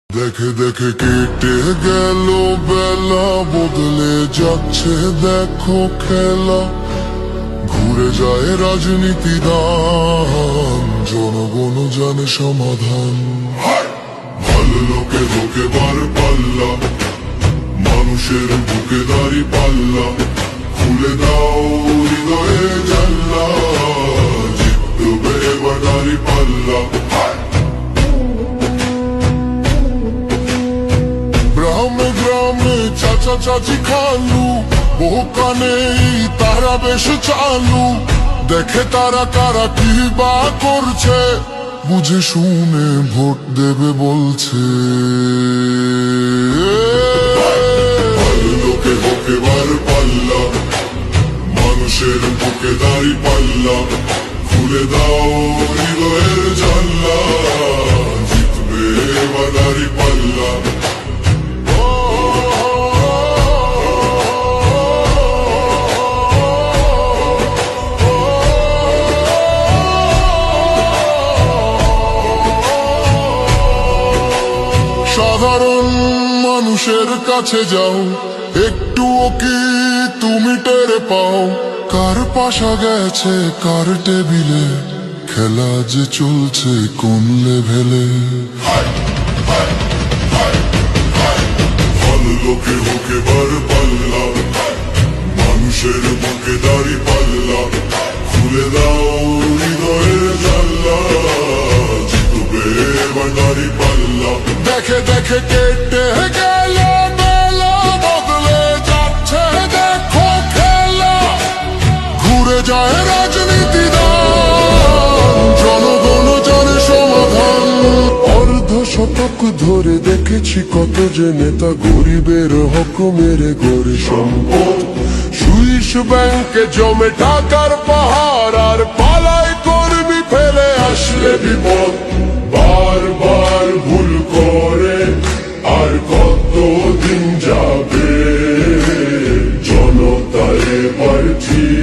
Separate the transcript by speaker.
Speaker 1: দেখে দেখে কেটে গেল বেলা, বদলে যাচ্ছে দেখো খেলা। ঘুরে যায় রাজনীতি দান, জনগণ জানে সমাধান। ভালো লোকে ঢোকেবার পাল্লা, মানুষের বুকে দাঁড়ি পাল্লা। খুলে দাও হৃদয়ে জানলা, জিতবে এবার দাঁড়ি পাল্লা। গ্রামে গ্রামে চাচা চাচি খালু, বহু কানে তারা বেশ চালু। দেখে তারা কারা কি বা করছে, বুঝে শুনে ভোট দেবে বলছে। ভালো লোকে ঢোকেবার পাল্লা, মানুষের বুকে দাঁড়ি পাল্লা। খুলে দাও হৃদয়ের জানলা, জিতবে এবার দাঁড়ি পাল্লা। সাধারণ মানুষের কাছে যাও, একটুও কি তুমি টের পাও? কার পাশা গেছে কার টেবিলে, খেলা যে চলছে কোন লেভেলে। ভালো লোকে ঢোকেবার পাল্লা, মানুষের বুকে দাঁড়ি পাল্লা। খুলে দাও হৃদয়ের জানলা, জিতবে এবার দাঁড়ি পাল্লা। দেখে দেখে কেটে গেল বেলা, বদলে যাচ্ছে দেখো খেলা। ঘুরে যায় রাজনীতি দান, জনগণ জানে সমাধান। অর্ধ শতক ধরে দেখেছি কত যে নেতা গরিবের হক মেরে গড়ে সম্পদ। সুইস ব্যাংকে জমে টাকার পাহাড়, আর পালায় কর্মী ফেলে আসলে বিপদ। বারবার ভুল করে আর কত দিন যাবে, জনতা এবার ঠিক